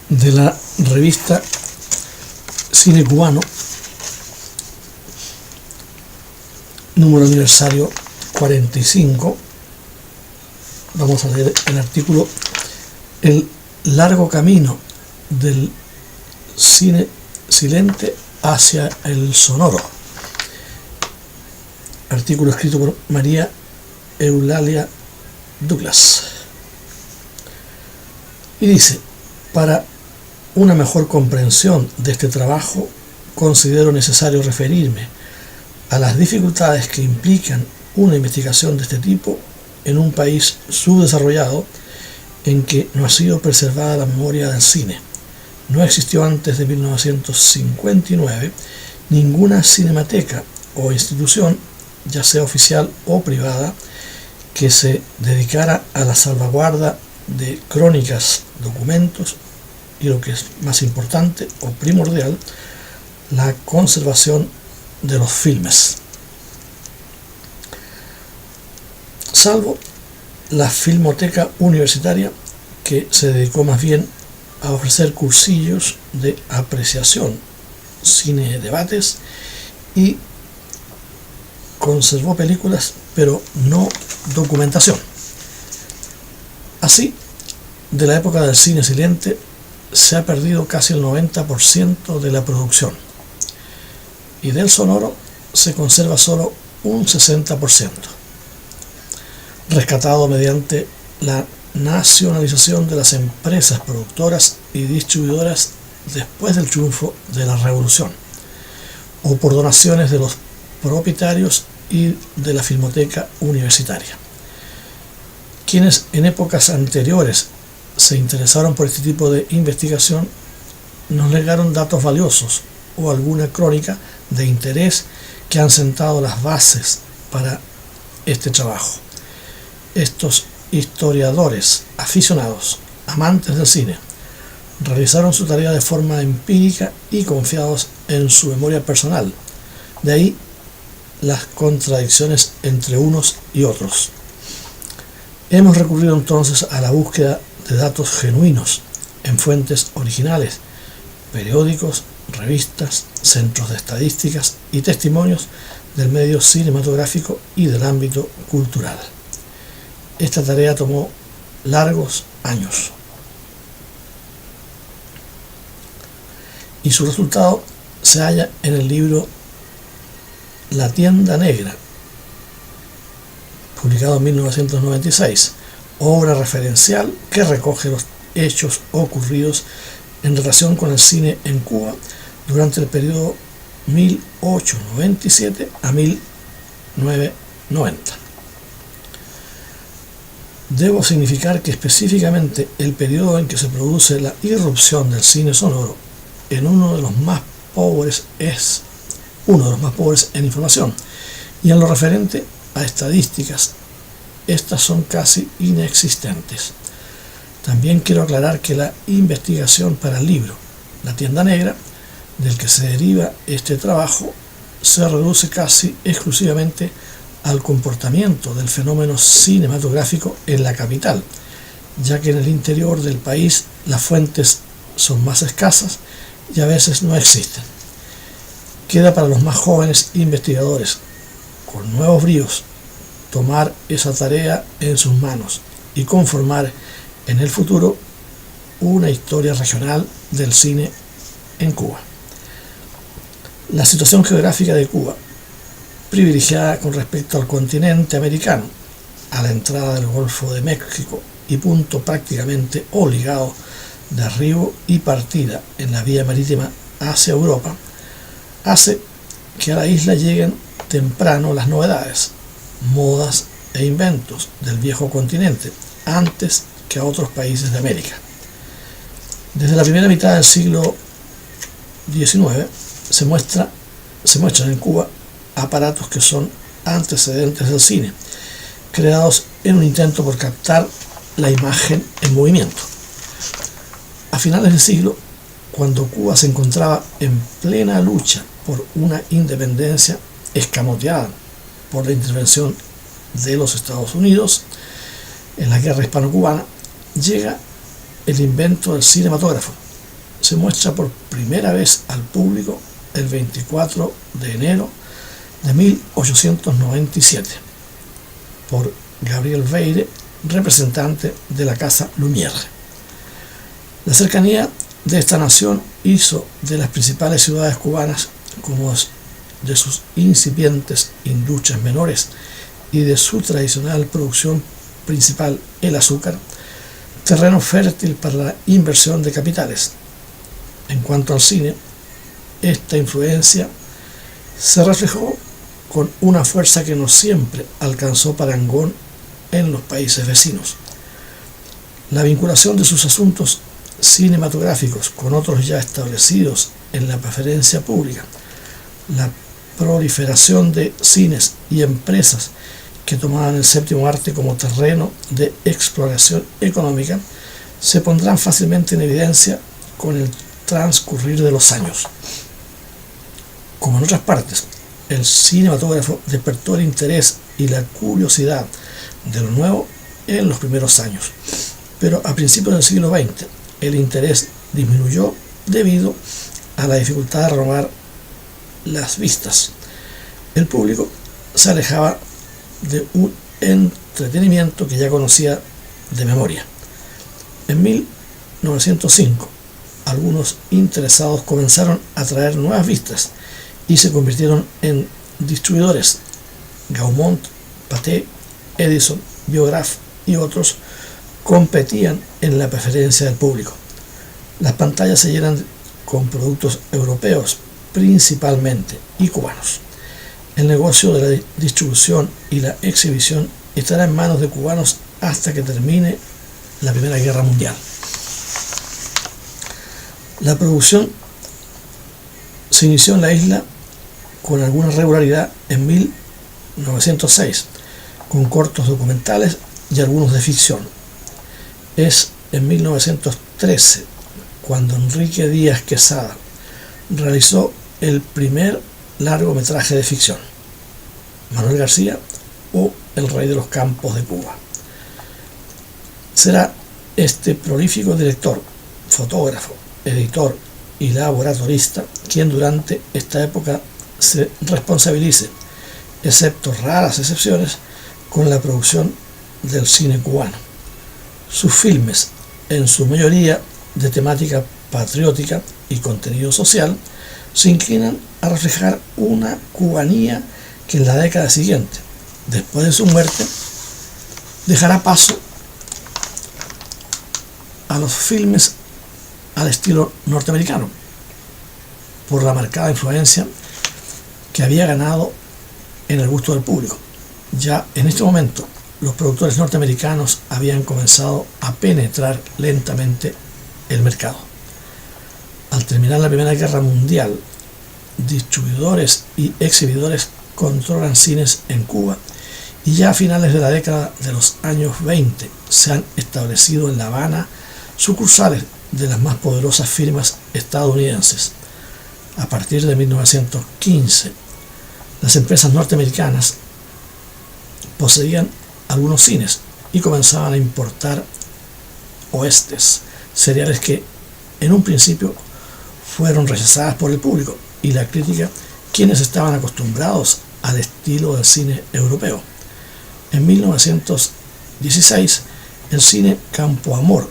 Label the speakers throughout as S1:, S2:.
S1: de la revista Cine Cubano, número aniversario 45. Vamos a leer el artículo El largo camino del cine silente hacia el sonoro. Artículo escrito por María Eulalia Douglas. Y dice: para una mejor comprensión de este trabajo, considero necesario referirme a las dificultades que implican una investigación de este tipo en un país subdesarrollado en que no ha sido preservada la memoria del cine. No existió antes de 1959 ninguna cinemateca o institución, ya sea oficial o privada, que se dedicara a la salvaguarda de crónicas, documentos y, lo que es más importante o primordial, la conservación de los filmes. Salvo la Filmoteca Universitaria, que se dedicó más bien a ofrecer cursillos de apreciación, cine debates, y conservó películas pero no documentación. Así, de la época del cine silente se ha perdido casi el 90% de la producción, y del sonoro se conserva solo un 60%, rescatado mediante la nacionalización de las empresas productoras y distribuidoras después del triunfo de la revolución, o por donaciones de los propietarios y de la Filmoteca Universitaria. Quienes en épocas anteriores se interesaron por este tipo de investigación nos legaron datos valiosos o alguna crónica de interés que han sentado las bases para este trabajo. Estos historiadores aficionados, amantes del cine, realizaron su tarea de forma empírica y confiados en su memoria personal. De ahí las contradicciones entre unos y otros. Hemos recurrido entonces a la búsqueda de datos genuinos en fuentes originales, periódicos, revistas, centros de estadísticas y testimonios del medio cinematográfico y del ámbito cultural. Esta tarea tomó largos años, y su resultado se halla en el libro La tienda negra, publicado en 1996, obra referencial que recoge los hechos ocurridos en relación con el cine en Cuba durante el periodo 1897 a 1990. Debo significar que específicamente el periodo en que se produce la irrupción del cine sonoro es uno de los más pobres en información, y en lo referente a estadísticas, estas son casi inexistentes. También quiero aclarar que la investigación para el libro La tienda negra, del que se deriva este trabajo, se reduce casi exclusivamente al comportamiento del fenómeno cinematográfico en la capital, ya que en el interior del país las fuentes son más escasas y a veces no existen. Queda para los más jóvenes investigadores, con nuevos bríos, tomar esa tarea en sus manos y conformar en el futuro una historia regional del cine en Cuba. La situación geográfica de Cuba, privilegiada con respecto al continente americano, a la entrada del Golfo de México y punto prácticamente obligado de arribo y partida en la vía marítima hacia Europa, hace que a la isla lleguen temprano las novedades, modas e inventos del viejo continente, antes que a otros países de América. Desde la primera mitad del siglo XIX se muestran en Cuba aparatos que son antecedentes del cine, creados en un intento por captar la imagen en movimiento. A finales del siglo, cuando Cuba se encontraba en plena lucha por una independencia escamoteada por la intervención de los Estados Unidos en la guerra hispano-cubana, llega el invento del cinematógrafo, se muestra por primera vez al público el 24 de enero de 1897 por Gabriel Veire, representante de la Casa Lumière. La cercanía de esta nación hizo de las principales ciudades cubanas, como de sus incipientes industrias menores y de su tradicional producción principal, el azúcar, terreno fértil para la inversión de capitales. En cuanto al cine, esta influencia se reflejó con una fuerza que no siempre alcanzó parangón en los países vecinos. La vinculación de sus asuntos cinematográficos con otros ya establecidos en la preferencia pública, la proliferación de cines y empresas que tomaban el séptimo arte como terreno de exploración económica, se pondrán fácilmente en evidencia con el transcurrir de los años. Como en otras partes, el cinematógrafo despertó el interés y la curiosidad de lo nuevo en los primeros años, pero a principios del siglo XX el interés disminuyó debido a la dificultad de renovar las vistas. El público se alejaba de un entretenimiento que ya conocía de memoria. En 1905, algunos interesados comenzaron a traer nuevas vistas y se convirtieron en distribuidores. Gaumont, Pathé, Edison, Biograph y otros competían en la preferencia del público. Las pantallas se llenan con productos europeos principalmente y cubanos. El negocio de la distribución y la exhibición estará en manos de cubanos hasta que termine la Primera Guerra Mundial. La producción se inició en la isla con alguna regularidad en 1906, con cortos documentales y algunos de ficción. Es en 1913 cuando Enrique Díaz Quesada realizó el primer largometraje de ficción, Manuel García o El Rey de los Campos de Cuba. Será este prolífico director, fotógrafo, editor y laboratorista quien durante esta época se responsabilice, excepto raras excepciones, con la producción del cine cubano. Sus filmes, en su mayoría de temática patriótica y contenido social, se inclinan a reflejar una cubanía que en la década siguiente, después de su muerte, dejará paso a los filmes al estilo norteamericano, por la marcada influencia que había ganado en el gusto del público. Ya en este momento, los productores norteamericanos habían comenzado a penetrar lentamente el mercado. Al terminar la Primera Guerra Mundial, distribuidores y exhibidores controlan cines en Cuba y ya a finales de la década de los años 20 se han establecido en La Habana sucursales de las más poderosas firmas estadounidenses. A partir de 1915, las empresas norteamericanas poseían algunos cines y comenzaban a importar oestes, seriales que en un principio fueron rechazadas por el público y la crítica, quienes estaban acostumbrados al estilo del cine europeo. En 1916, el cine Campo Amor,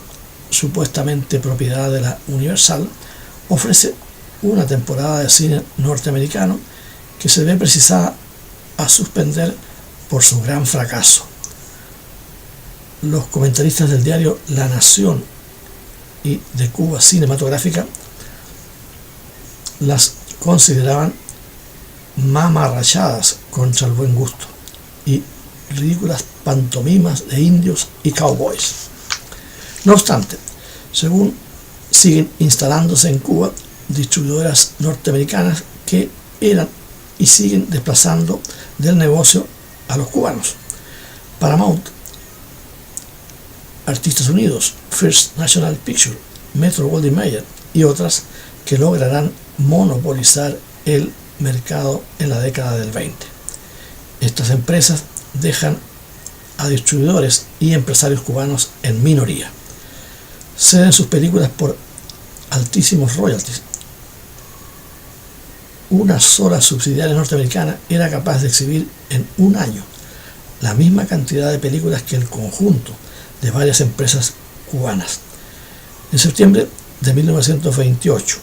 S1: supuestamente propiedad de la Universal, ofrece una temporada de cine norteamericano que se ve precisada a suspender por su gran fracaso. Los comentaristas del diario La Nación y de Cuba Cinematográfica las consideraban mamarrachadas contra el buen gusto y ridículas pantomimas de indios y cowboys. No obstante, según siguen instalándose en Cuba distribuidoras norteamericanas que eran y siguen desplazando del negocio a los cubanos. Paramount, Artistas Unidos, First National Picture, Metro Goldwyn Mayer y otras que lograrán monopolizar el mercado en la década del 20. Estas empresas dejan a distribuidores y empresarios cubanos en minoría. Ceden sus películas por altísimos royalties. Una sola subsidiaria norteamericana era capaz de exhibir en un año la misma cantidad de películas que el conjunto de varias empresas cubanas. En septiembre de 1928,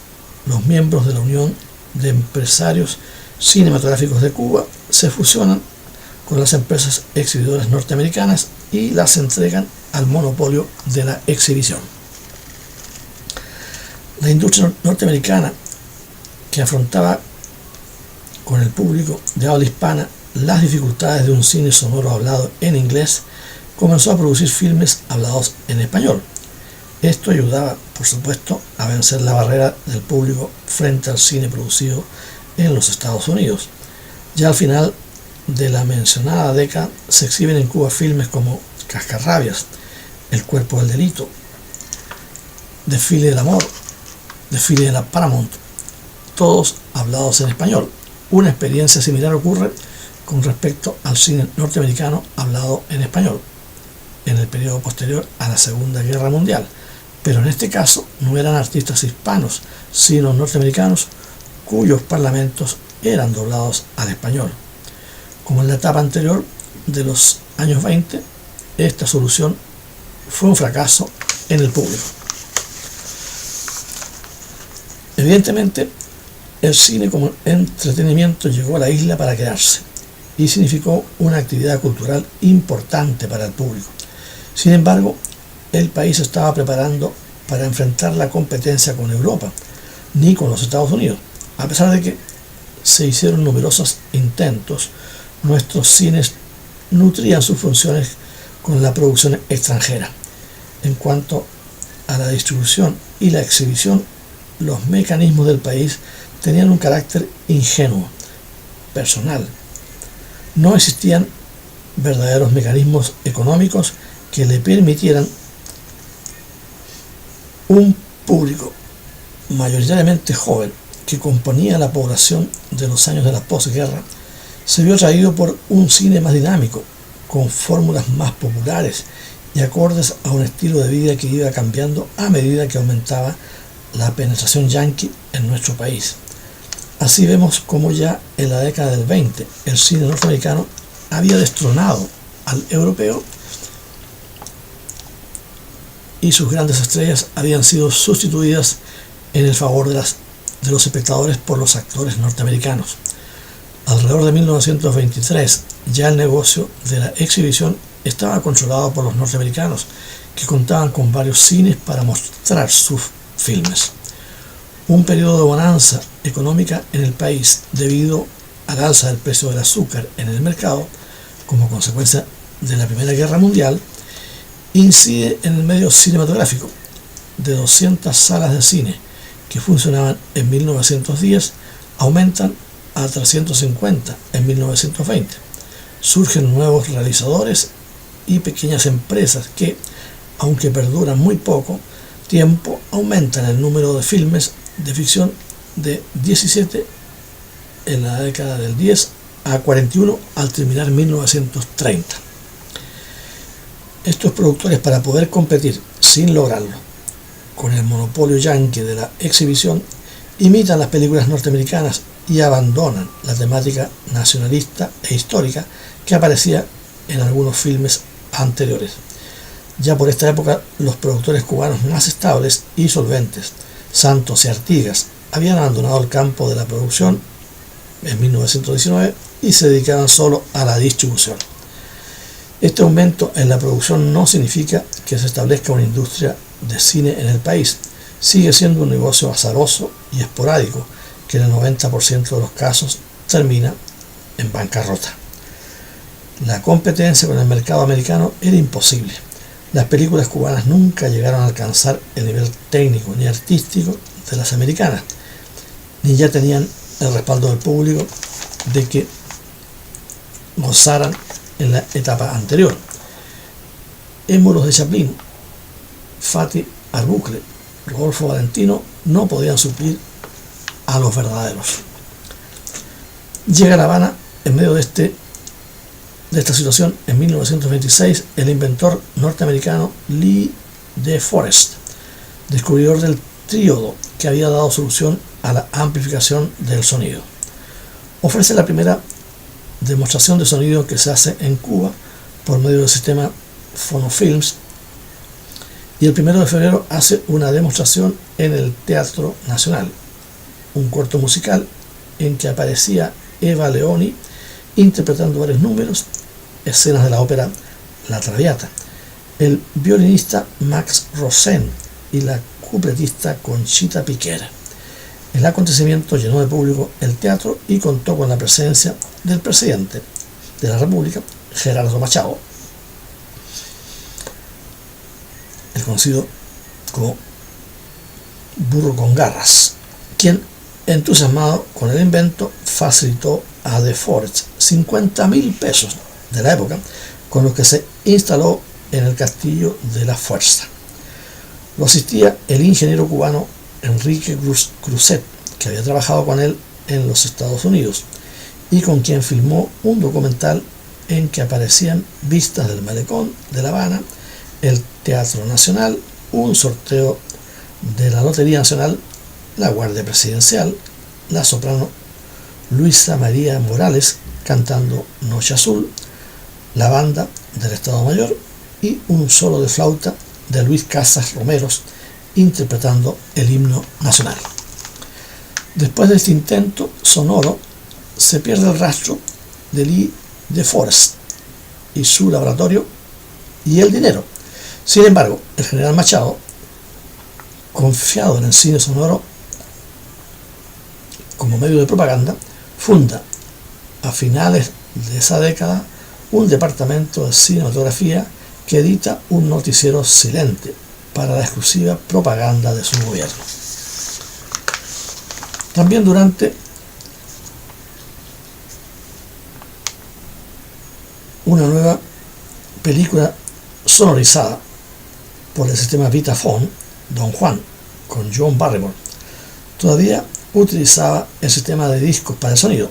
S1: los miembros de la Unión de Empresarios Cinematográficos de Cuba se fusionan con las empresas exhibidoras norteamericanas y las entregan al monopolio de la exhibición. La industria norteamericana, que afrontaba con el público de habla hispana las dificultades de un cine sonoro hablado en inglés, comenzó a producir filmes hablados en español. Esto ayudaba, por supuesto, a vencer la barrera del público frente al cine producido en los Estados Unidos. Ya al final de la mencionada década se exhiben en Cuba filmes como Cascarrabias, El cuerpo del delito, Desfile del amor, Desfile de la Paramount, todos hablados en español. Una experiencia similar ocurre con respecto al cine norteamericano hablado en español en el periodo posterior a la Segunda Guerra Mundial, pero en este caso no eran artistas hispanos, sino norteamericanos cuyos parlamentos eran doblados al español. Como en la etapa anterior de los años 20, esta solución fue un fracaso en el público. Evidentemente, el cine como entretenimiento llegó a la isla para quedarse y significó una actividad cultural importante para el público. Sin embargo, el país se estaba preparando para enfrentar la competencia con Europa, ni con los Estados Unidos. A pesar de que se hicieron numerosos intentos, nuestros cines nutrían sus funciones con la producción extranjera. En cuanto a la distribución y la exhibición, los mecanismos del país tenían un carácter ingenuo, personal. No existían verdaderos mecanismos económicos que le permitieran un público mayoritariamente joven que componía la población de los años de la posguerra, se vio atraído por un cine más dinámico, con fórmulas más populares y acordes a un estilo de vida que iba cambiando a medida que aumentaba la penetración yanqui en nuestro país. Así vemos como ya en la década del 20 el cine norteamericano había destronado al europeo y sus grandes estrellas habían sido sustituidas en el favor de los espectadores por los actores norteamericanos. Alrededor de 1923 ya el negocio de la exhibición estaba controlado por los norteamericanos, que contaban con varios cines para mostrar sus filmes. Un periodo de bonanza económica en el país debido al alza del precio del azúcar en el mercado como consecuencia de la Primera Guerra Mundial incide en el medio cinematográfico. De 200 salas de cine que funcionaban en 1910 aumentan a 350 en 1920. Surgen nuevos realizadores y pequeñas empresas que, aunque perduran muy poco tiempo, aumentan el número de filmes de ficción de 17 en la década del 10 a 41 al terminar 1930. Estos productores, para poder competir sin lograrlo con el monopolio yanqui de la exhibición, imitan las películas norteamericanas y abandonan la temática nacionalista e histórica que aparecía en algunos filmes anteriores. Ya por esta época, los productores cubanos más estables y solventes, Santos y Artigas, habían abandonado el campo de la producción en 1919 y se dedicaban solo a la distribución. Este aumento en la producción no significa que se establezca una industria de cine en el país. Sigue siendo un negocio azaroso y esporádico que en el 90% de los casos termina en bancarrota. La competencia con el mercado americano era imposible. Las películas cubanas nunca llegaron a alcanzar el nivel técnico ni artístico de las americanas, ni ya tenían el respaldo del público de que gozaran en la etapa anterior. Émulos de Chaplin, Fatih Arbuckle, Rodolfo Valentino no podían suplir a los verdaderos. Llega a La Habana en medio de esta situación en 1926 el inventor norteamericano Lee De Forest, descubridor del tríodo que había dado solución a la amplificación del sonido. Ofrece la primera demostración de sonido que se hace en Cuba por medio del sistema Phonofilms, y el 1 de febrero hace una demostración en el Teatro Nacional, un corto musical en que aparecía Eva Leoni interpretando varios números, escenas de la ópera La Traviata, el violinista Max Rosen y la cupletista Conchita Piquer. El acontecimiento llenó de público el teatro y contó con la presencia del presidente de la República, Gerardo Machado, el conocido como Burro con Garras, quien, entusiasmado con el invento, facilitó a De Forest 50.000 pesos de la época, con los que se instaló en el Castillo de la Fuerza. Lo asistía el ingeniero cubano Enrique Cruzet, que había trabajado con él en los Estados Unidos y con quien filmó un documental en que aparecían vistas del malecón de La Habana, el Teatro Nacional, un sorteo de la Lotería Nacional, la Guardia Presidencial, la soprano Luisa María Morales cantando Noche Azul, la banda del Estado Mayor y un solo de flauta de Luis Casas Romeros interpretando el himno nacional. Después de este intento sonoro se pierde el rastro de Lee De Forest y su laboratorio y el dinero. Sin embargo, el general Machado, confiado en el cine sonoro como medio de propaganda, funda a finales de esa década un departamento de cinematografía que edita un noticiero silente para la exclusiva propaganda de su gobierno. También durante una nueva película sonorizada por el sistema Vitaphone, Don Juan, con John Barrymore, todavía utilizaba el sistema de discos para el sonido.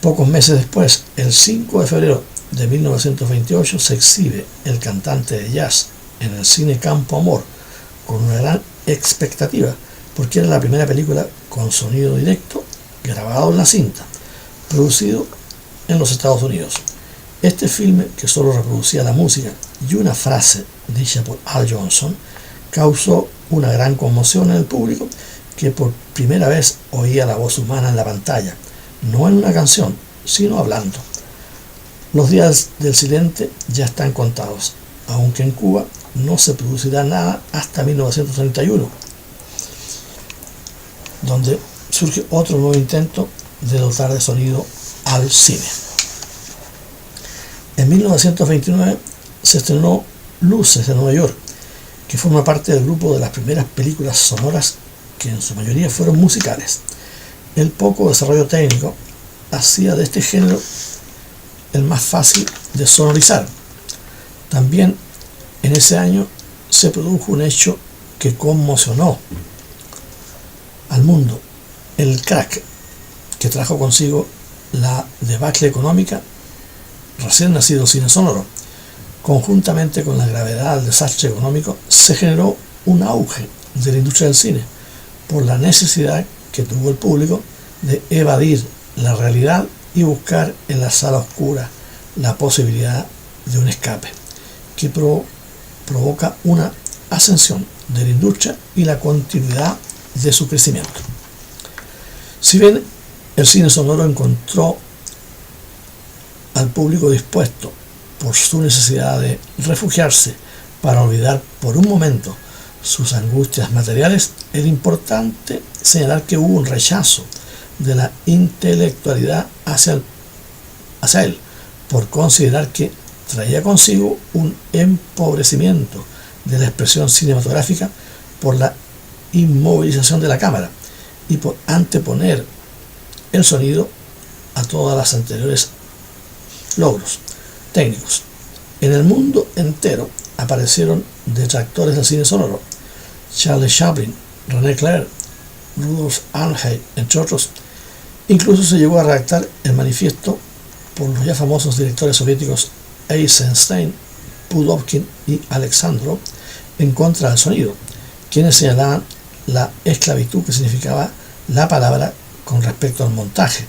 S1: Pocos meses después, el 5 de febrero de 1928, se exhibe El cantante de jazz en el cine Campo Amor con una gran expectativa, porque era la primera película con sonido directo grabado en la cinta, producido en los Estados Unidos. Este filme, que solo reproducía la música y una frase dicha por Al Johnson, causó una gran conmoción en el público, que por primera vez oía la voz humana en la pantalla, no en una canción, sino hablando. Los días del silente ya están contados, aunque en Cuba no se producirá nada hasta 1931, donde surge otro nuevo intento de dotar de sonido al cine. En 1929 se estrenó Luces de Nueva York, que forma parte del grupo de las primeras películas sonoras que en su mayoría fueron musicales. El poco desarrollo técnico hacía de este género el más fácil de sonorizar. También en ese año se produjo un hecho que conmocionó al mundo, el crack, que trajo consigo la debacle económica recién nacido cine sonoro. Conjuntamente con la gravedad del desastre económico, se generó un auge de la industria del cine por la necesidad que tuvo el público de evadir la realidad y buscar en la sala oscura la posibilidad de un escape, que provoca una ascensión de la industria y la continuidad de su crecimiento. Si bien el cine sonoro encontró al público dispuesto por su necesidad de refugiarse para olvidar por un momento sus angustias materiales, es importante señalar que hubo un rechazo de la intelectualidad hacia él, por considerar que traía consigo un empobrecimiento de la expresión cinematográfica por la inmovilización de la cámara y por anteponer el sonido a todas las anteriores logros técnicos. En el mundo entero aparecieron detractores del cine sonoro: Charles Chaplin, René Clair, Rudolf Arnheit, entre otros. Incluso se llegó a redactar el manifiesto por los ya famosos directores soviéticos Eisenstein, Pudovkin y Alexandrov en contra del sonido, quienes señalaban la esclavitud que significaba la palabra con respecto al montaje,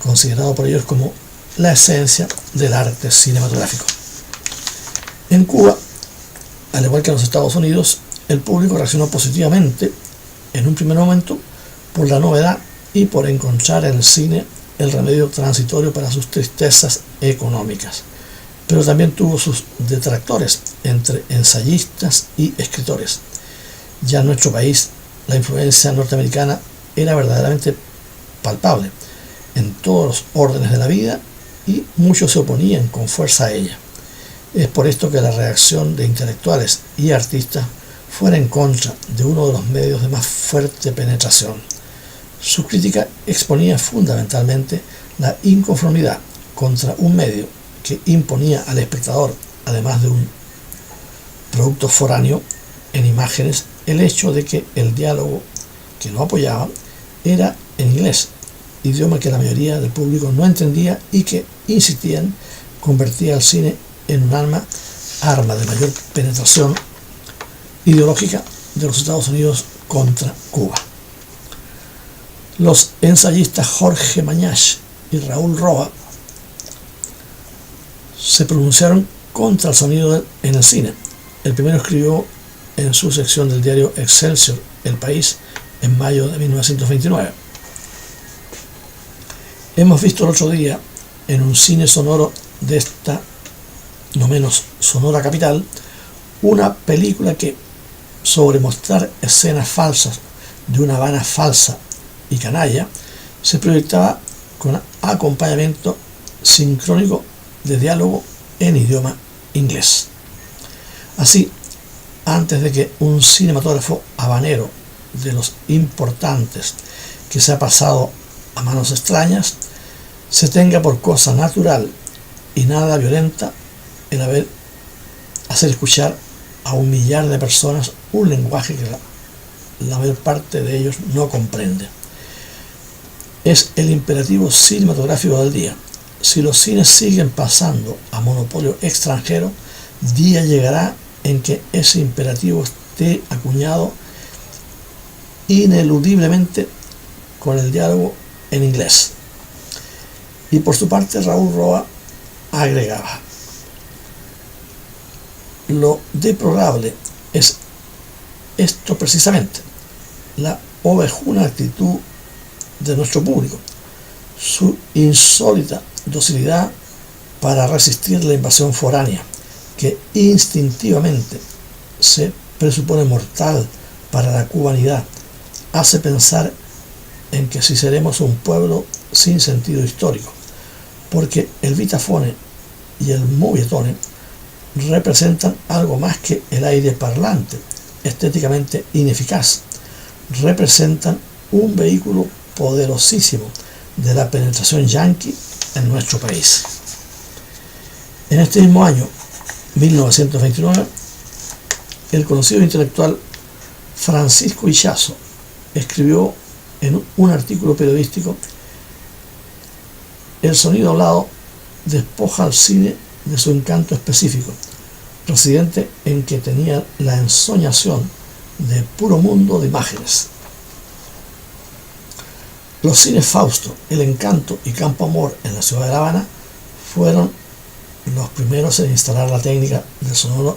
S1: considerado por ellos como la esencia del arte cinematográfico. En Cuba, al igual que en los Estados Unidos, el público reaccionó positivamente en un primer momento por la novedad y por encontrar en el cine el remedio transitorio para sus tristezas económicas, pero también tuvo sus detractores entre ensayistas y escritores. Ya en nuestro país, la influencia norteamericana era verdaderamente palpable en todos los órdenes de la vida y muchos se oponían con fuerza a ella. Es por esto que la reacción de intelectuales y artistas fuera en contra de uno de los medios de más fuerte penetración. Su crítica exponía fundamentalmente la inconformidad contra un medio que imponía al espectador, además de un producto foráneo en imágenes, el hecho de que el diálogo que lo apoyaba era en inglés, idioma que la mayoría del público no entendía y que, insistían, convertía al cine en un arma de mayor penetración ideológica de los Estados Unidos contra Cuba. Los ensayistas Jorge Mañach y Raúl Roa se pronunciaron contra el sonido en el cine. El primero escribió en su sección del diario Excelsior, El País, en mayo de 1929. Hemos visto el otro día, en un cine sonoro de esta no menos sonora capital, una película que, sobre mostrar escenas falsas de una Habana falsa y canalla, se proyectaba con acompañamiento sincrónico de diálogo en idioma inglés. Así, antes de que un cinematógrafo habanero de los importantes que se ha pasado a manos extrañas, se tenga por cosa natural y nada violenta el hacer escuchar a 1 millar de personas un lenguaje que la mayor parte de ellos no comprende. Es el imperativo cinematográfico del día. Si los cines siguen pasando a monopolio extranjero, día llegará en que ese imperativo esté acuñado ineludiblemente con el diálogo en inglés. Y por su parte, Raúl Roa agregaba: lo deplorable es esto precisamente, la ovejuna actitud de nuestro público, su insólita docilidad para resistir la invasión foránea, que instintivamente se presupone mortal para la cubanidad, hace pensar en que si seremos un pueblo sin sentido histórico, porque el vitafone y el movietone representan algo más que el aire parlante, estéticamente ineficaz, representan un vehículo poderosísimo de la penetración yanqui en nuestro país. En este mismo año, 1929, el conocido intelectual Francisco Ichazo escribió en un artículo periodístico: el sonido hablado despoja al cine de su encanto específico, residente en que tenía la ensoñación de puro mundo de imágenes. Los cines Fausto, El Encanto y Campo Amor en la ciudad de La Habana fueron los primeros en instalar la técnica del sonoro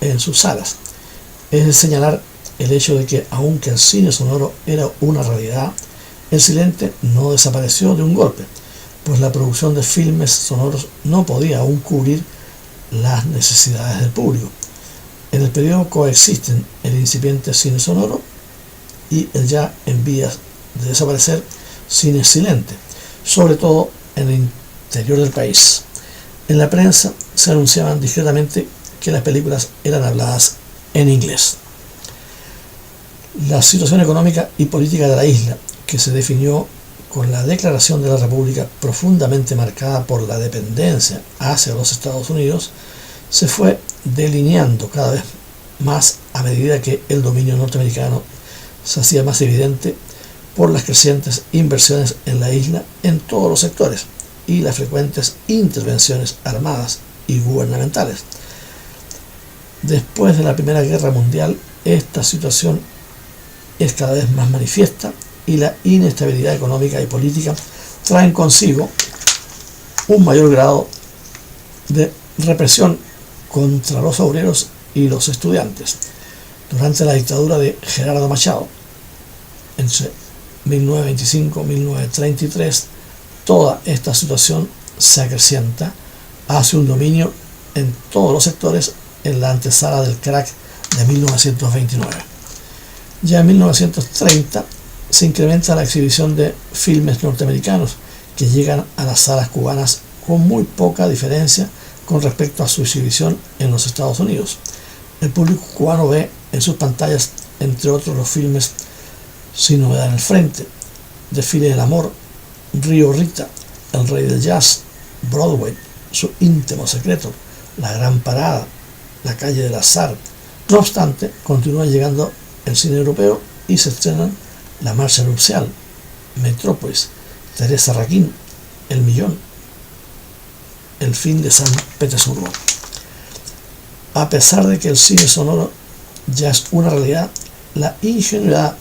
S1: en sus salas. Es de señalar el hecho de que, aunque el cine sonoro era una realidad, el silente no desapareció de un golpe, pues la producción de filmes sonoros no podía aún cubrir las necesidades del público. En el periodo coexisten el incipiente cine sonoro y el ya en vías de desaparecer cine silente, sobre todo en el interior del país. En la prensa se anunciaban discretamente que las películas eran habladas en inglés. La situación económica y política de la isla, que se definió con la declaración de la República profundamente marcada por la dependencia hacia los Estados Unidos, se fue delineando cada vez más a medida que el dominio norteamericano se hacía más evidente por las crecientes inversiones en la isla en todos los sectores y las frecuentes intervenciones armadas y gubernamentales. Después de la Primera Guerra Mundial, esta situación es cada vez más manifiesta y la inestabilidad económica y política traen consigo un mayor grado de represión contra los obreros y los estudiantes. Durante la dictadura de Gerardo Machado, entre 1925 y 1933, toda esta situación se acrecienta hacia un dominio en todos los sectores en la antesala del crack de 1929. Ya en 1930 se incrementa la exhibición de filmes norteamericanos que llegan a las salas cubanas con muy poca diferencia con respecto a su exhibición en los Estados Unidos. El público cubano ve en sus pantallas, entre otros, los filmes Sin Novedad en el Frente, Desfile del Amor, Río Rita, El Rey del Jazz, Broadway, Su Íntimo Secreto, La Gran Parada, La Calle del Azar. No obstante, continúa llegando el cine europeo y se estrenan La Marcha Nupcial, Metrópolis, Teresa Raquín, El Millón, El Fin de San Petersburgo. A pesar de que el cine sonoro ya es una realidad, la ingenuidad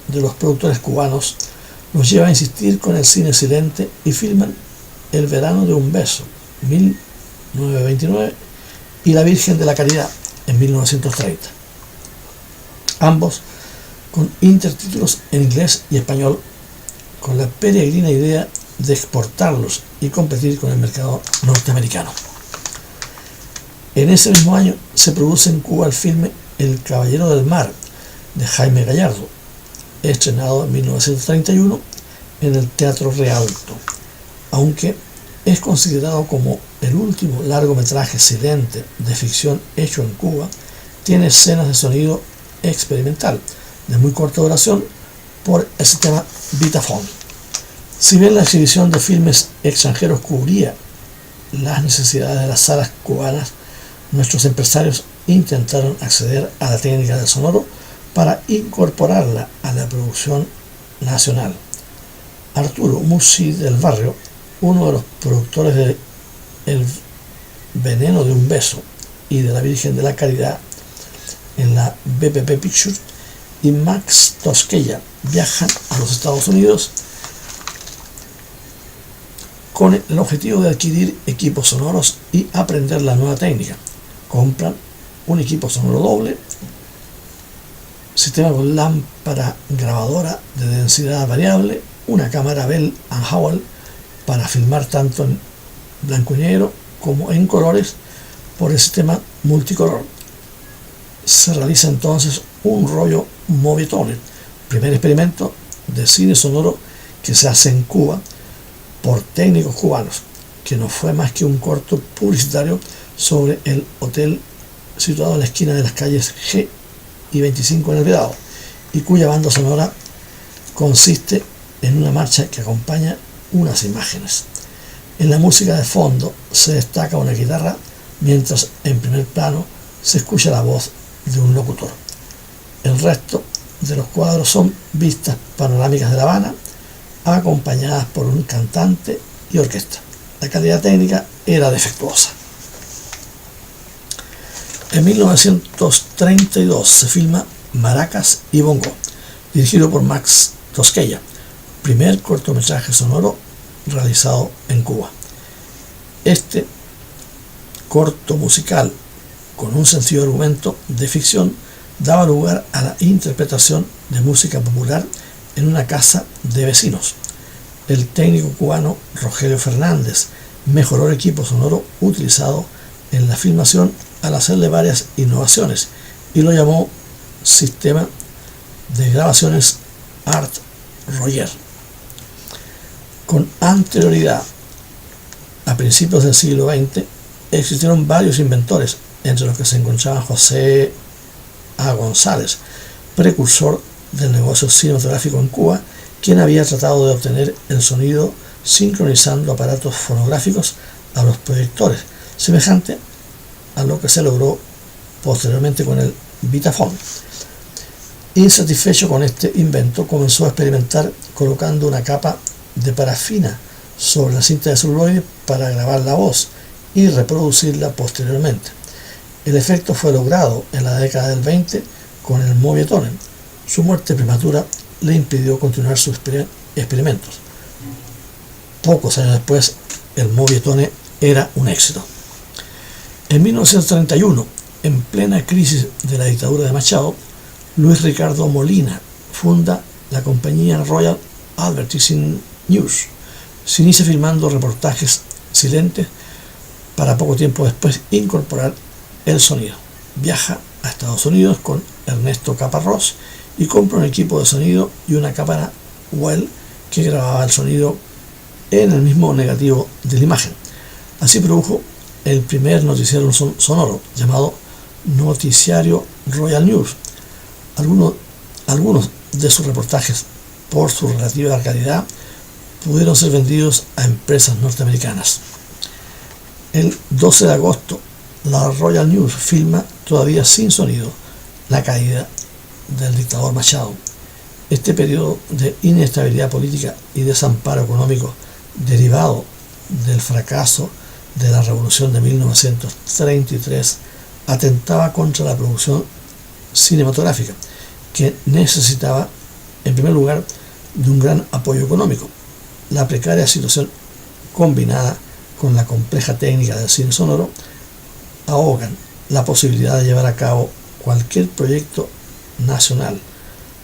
S1: de los productores cubanos los lleva a insistir con el cine silente y filman El Verano de un Beso, 1929, y La Virgen de la Caridad, en 1930. Ambos con intertítulos en inglés y español, con la peregrina idea de exportarlos y competir con el mercado norteamericano. En ese mismo año se produce en Cuba el filme El Caballero del Mar, de Jaime Gallardo, estrenado en 1931 en el Teatro Rialto, aunque es considerado como el último largometraje silente de ficción hecho en Cuba. Tiene escenas de sonido experimental de muy corta duración por el sistema Vitaphone. Si bien la exhibición de filmes extranjeros cubría las necesidades de las salas cubanas, nuestros empresarios intentaron acceder a la técnica del sonoro para incorporarla a la producción nacional. Arturo Musi del Barrio, uno de los productores de El Veneno de un Beso y de La Virgen de la Caridad en la BPP Pictures, y Max Tosquella viajan a los Estados Unidos con el objetivo de adquirir equipos sonoros y aprender la nueva técnica. Compran un equipo sonoro doble, sistema con lámpara grabadora de densidad variable, una cámara Bell & Howell para filmar tanto en blanco y negro como en colores por el sistema multicolor. Se realiza entonces un rollo Movietone, primer experimento de cine sonoro que se hace en Cuba por técnicos cubanos, que no fue más que un corto publicitario sobre el hotel situado en la esquina de las calles G y 25 en El Vedado, y cuya banda sonora consiste en una marcha que acompaña unas imágenes. En la música de fondo se destaca una guitarra, mientras en primer plano se escucha la voz de un locutor. El resto de los cuadros son vistas panorámicas de La Habana, acompañadas por un cantante y orquesta. La calidad técnica era defectuosa. En 1932 se filma Maracas y Bongo, dirigido por Max Tosquella, primer cortometraje sonoro realizado en Cuba. Este corto musical, con un sencillo argumento de ficción, daba lugar a la interpretación de música popular en una casa de vecinos. El técnico cubano Rogelio Fernández mejoró el equipo sonoro utilizado en la filmación al hacerle varias innovaciones y lo llamó Sistema de Grabaciones Art Roger. Con anterioridad, a principios del siglo XX, existieron varios inventores, entre los que se encontraba José A. González, precursor del negocio cinematográfico en Cuba, quien había tratado de obtener el sonido sincronizando aparatos fonográficos a los proyectores, semejante a lo que se logró posteriormente con el Vitaphone. Insatisfecho con este invento, comenzó a experimentar colocando una capa de parafina sobre la cinta de celuloide para grabar la voz y reproducirla posteriormente. El efecto fue logrado en la década del 20 con el Movietone, Su muerte prematura le impidió continuar sus experimentos. Pocos años después, el Movietone era un éxito. En 1931, en plena crisis de la dictadura de Machado, Luis Ricardo Molina funda la compañía Royal Advertising News. Se inicia filmando reportajes silentes para poco tiempo después incorporar el sonido. Viaja a Estados Unidos con Ernesto Caparrós y compra un equipo de sonido y una cámara Well que grababa el sonido en el mismo negativo de la imagen. Así produjo el primer noticiero sonoro llamado Noticiario Royal News. Algunos de sus reportajes, por su relativa calidad, pudieron ser vendidos a empresas norteamericanas. El 12 de agosto, la Royal News filma, todavía sin sonido, la caída del dictador Machado. Este periodo de inestabilidad política y desamparo económico derivado del fracaso de la Revolución de 1933 atentaba contra la producción cinematográfica, que necesitaba, en primer lugar, de un gran apoyo económico. La precaria situación, combinada con la compleja técnica del cine sonoro, ahogan la posibilidad de llevar a cabo cualquier proyecto nacional.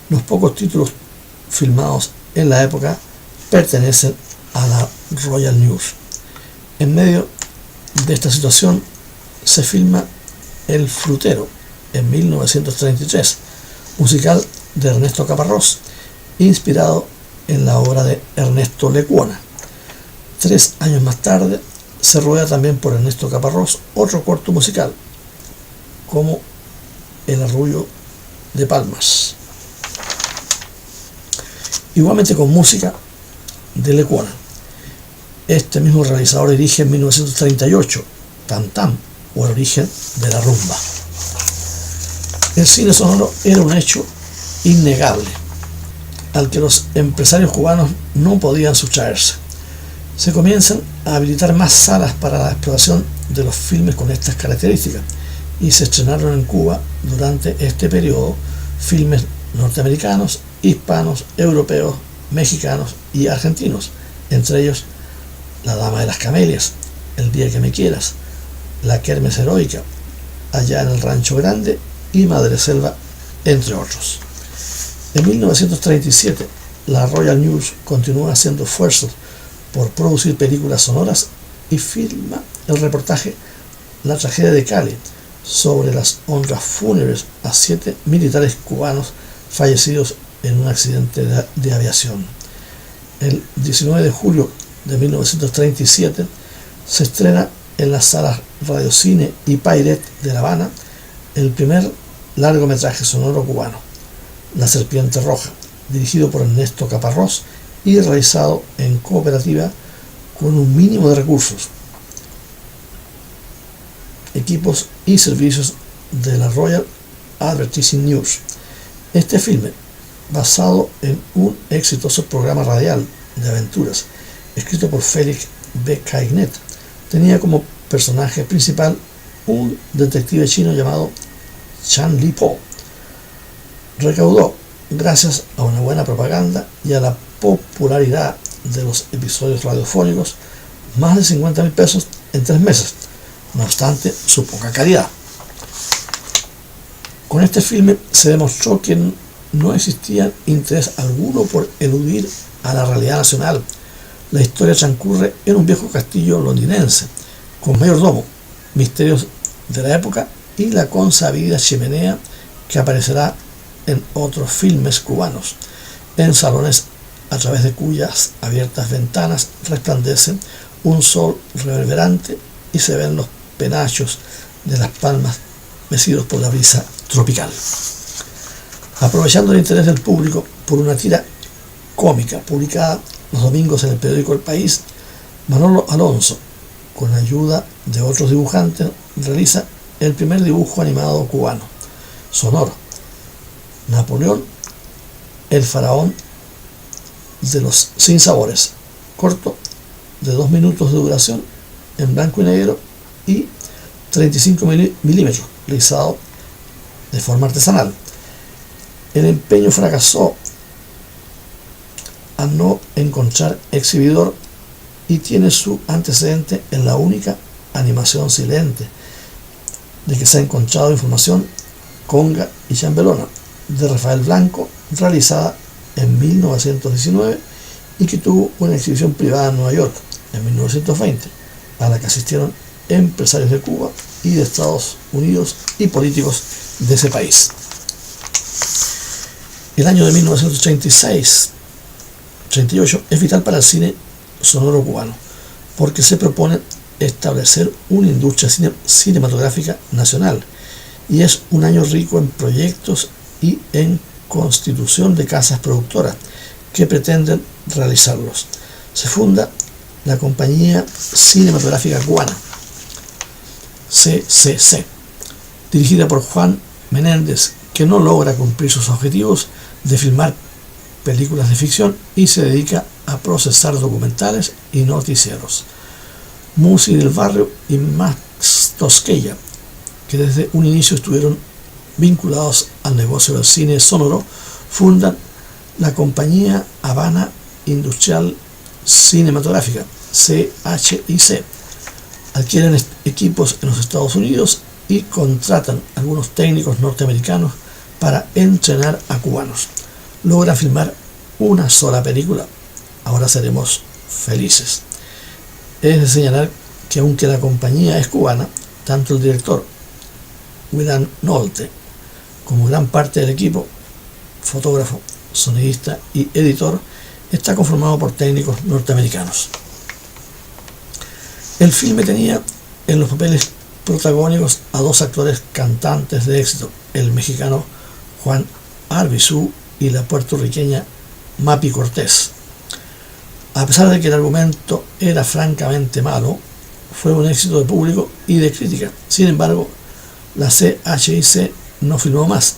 S1: Los pocos títulos filmados en la época pertenecen a la Royal News. En medio de esta situación se filma El Frutero en 1933, musical de Ernesto Caparrós, inspirado en la obra de Ernesto Lecuona. 3 años más tarde se rueda también por Ernesto Caparrós otro corto musical, como El Arrullo de Palmas, igualmente con música de Lecuona. Este mismo realizador dirige en 1938 Tam Tam, o El Origen de la Rumba. El cine sonoro era un hecho innegable, al que los empresarios cubanos no podían sustraerse. Se comienzan a habilitar más salas para la explotación de los filmes con estas características, y se estrenaron en Cuba durante este periodo filmes norteamericanos, hispanos, europeos, mexicanos y argentinos, entre ellos La Dama de las Camelias, El Día que me quieras, La Kermes Heroica, Allá en el Rancho Grande y Madreselva, entre otros. En 1937, la Royal News continúa haciendo esfuerzos por producir películas sonoras y filma el reportaje La Tragedia de Cali, sobre las honras fúnebres a 7 militares cubanos fallecidos en un accidente de aviación. El 19 de julio de 1937 se estrena en las salas Radiocine y Pairet de La Habana el primer largometraje sonoro cubano, La Serpiente Roja, dirigido por Ernesto Caparrós y realizado en cooperativa con un mínimo de recursos, equipos y servicios de la Royal Advertising News. Este filme, basado en un exitoso programa radial de aventuras escrito por Félix B. Cainet, tenía como personaje principal un detective chino llamado Chan Li Po. Recaudó, gracias a una buena propaganda y a la popularidad de los episodios radiofónicos, más de 50.000 pesos en 3 meses, no obstante su poca calidad. Con este filme se demostró que no existía interés alguno por eludir a la realidad nacional. La historia transcurre en un viejo castillo londinense, con mayordomo, misterios de la época y la consabida chimenea que aparecerá en otros filmes cubanos, en salones a través de cuyas abiertas ventanas resplandece un sol reverberante y se ven los penachos de las palmas mecidos por la brisa tropical. Aprovechando el interés del público por una tira cómica publicada los domingos en el periódico El País, Manolo Alonso, con ayuda de otros dibujantes, realiza el primer dibujo animado cubano, sonoro, Napoleón, el faraón de los sinsabores, corto de 2 minutos de duración, en blanco y negro y 35 milímetros, realizado de forma artesanal. El empeño fracasó al no encontrar exhibidor y tiene su antecedente en la única animación silente de que se ha encontrado información, Conga y Chambelona, de Rafael Blanco, realizada en 1919 y que tuvo una exhibición privada en Nueva York en 1920, a la que asistieron empresarios de Cuba y de Estados Unidos y políticos de ese país. El año de 1938 es vital para el cine sonoro cubano, porque se propone establecer una industria cinematográfica nacional, y es un año rico en proyectos y en constitución de casas productoras que pretenden realizarlos. Se funda la Compañía Cinematográfica Cubana, CCC, dirigida por Juan Menéndez, que no logra cumplir sus objetivos de filmar películas de ficción y se dedica a procesar documentales y noticieros. Musi del Barrio y Max Tosquella, que desde un inicio estuvieron vinculados al negocio del cine sonoro, fundan la Compañía Habana Industrial Cinematográfica, CHIC. Adquieren equipos en los Estados Unidos y contratan algunos técnicos norteamericanos para entrenar a cubanos. Logran filmar una sola película, Ahora seremos felices. Es de señalar que aunque la compañía es cubana, tanto el director William Nolte como gran parte del equipo, fotógrafo, sonidista y editor, está conformado por técnicos norteamericanos. El filme tenía en los papeles protagónicos a dos actores cantantes de éxito, el mexicano Juan Arbizu y la puertorriqueña Mapi Cortés. A pesar de que el argumento era francamente malo, fue un éxito de público y de crítica. Sin embargo, la CHIC no filmó más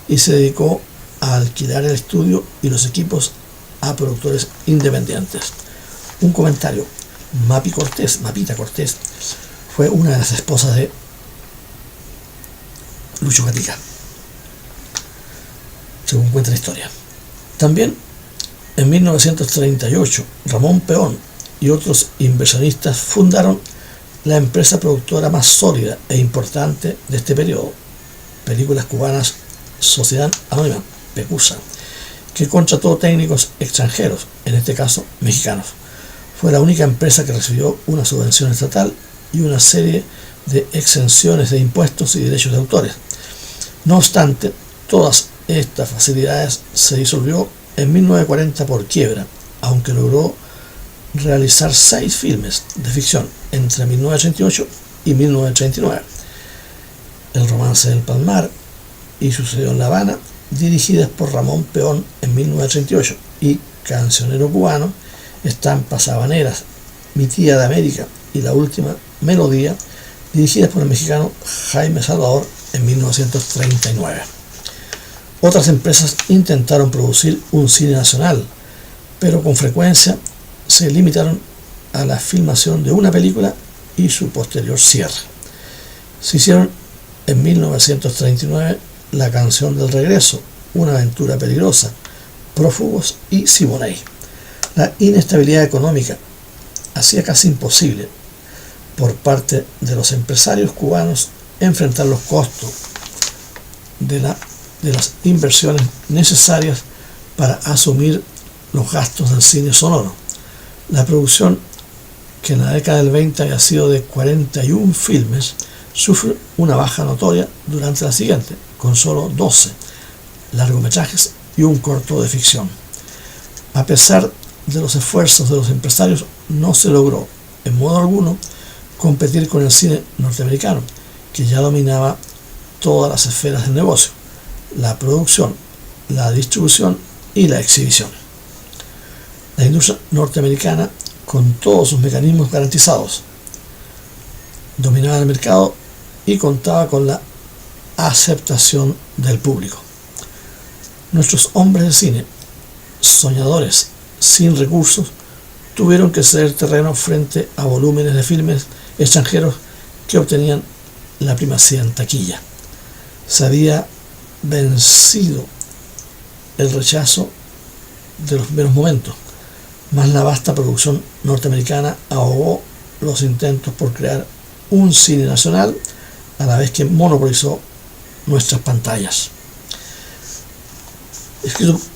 S1: y se dedicó a alquilar el estudio y los equipos a productores independientes. Un comentario: Mapita Cortés, fue una de las esposas de Lucho Gatica, según cuenta la historia. También en 1938, Ramón Peón y otros inversionistas fundaron la empresa productora más sólida e importante de este periodo, Películas Cubanas Sociedad Anónima, PECUSA, que contrató técnicos extranjeros, en este caso mexicanos. Fue la única empresa que recibió una subvención estatal y una serie de exenciones de impuestos y derechos de autores. No obstante, todas estas facilidades se disolvió en 1940 por quiebra, aunque logró realizar 6 filmes de ficción entre 1938 y 1939. El romance del Palmar y Sucedió en La Habana, dirigidas por Ramón Peón en 1938, y Cancionero Cubano, Estampas Habaneras, Mi Tía de América y La Última Melodía, dirigidas por el mexicano Jaime Salvador en 1939. Otras empresas intentaron producir un cine nacional, pero con frecuencia se limitaron a la filmación de una película y su posterior cierre. Se hicieron en 1939 La Canción del Regreso, Una Aventura Peligrosa, Prófugos y Siboney. La inestabilidad económica hacía casi imposible por parte de los empresarios cubanos enfrentar los costos de las inversiones necesarias para asumir los gastos del cine sonoro. La producción, que en la década del 20 había sido de 41 filmes, sufre una baja notoria durante la siguiente, con solo 12 largometrajes y un corto de ficción. A pesar de los esfuerzos de los empresarios, no se logró en modo alguno competir con el cine norteamericano, que ya dominaba todas las esferas del negocio: la producción, la distribución y la exhibición. La industria norteamericana, con todos sus mecanismos garantizados, dominaba el mercado y contaba con la aceptación del público. Nuestros hombres de cine, soñadores sin recursos, tuvieron que ceder terreno frente a volúmenes de filmes extranjeros que obtenían la primacía en taquilla. Se había vencido el rechazo de los primeros momentos, mas la vasta producción norteamericana ahogó los intentos por crear un cine nacional, a la vez que monopolizó nuestras pantallas.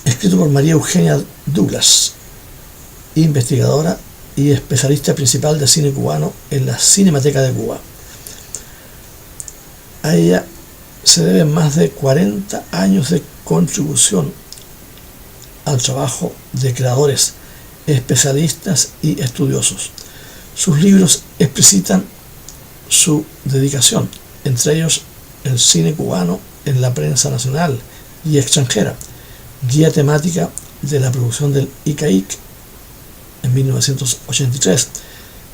S1: Escrito por María Eugenia Douglas, investigadora y especialista principal de cine cubano en la Cinemateca de Cuba. A ella se deben más de 40 años de contribución al trabajo de creadores, especialistas y estudiosos. Sus libros explicitan su dedicación, entre ellos El cine cubano en la prensa nacional y extranjera, guía temática de la producción del ICAIC en 1983,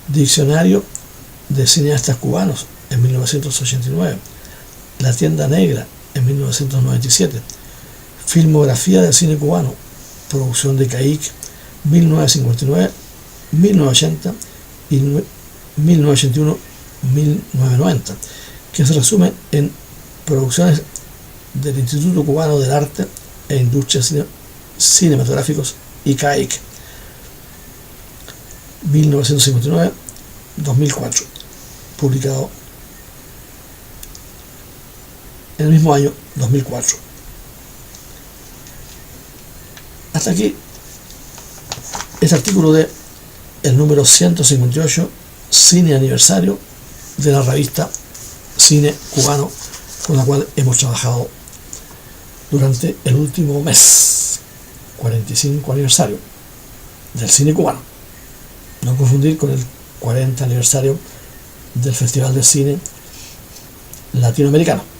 S1: Diccionario de cineastas cubanos en 1989, La tienda negra en 1997, Filmografía del cine cubano, producción de ICAIC 1959, 1980 y 1981-1990, que se resume en producciones del Instituto Cubano del Arte e Industrias Cinematográficos ICAIC 1959-2004, publicado en el mismo año 2004. Hasta aquí este artículo de el número 158, Cine Aniversario, de la revista Cine Cubano, con la cual hemos trabajado durante el último mes, 45 aniversario del cine cubano. No confundir con el 40 aniversario del Festival de Cine Latinoamericano.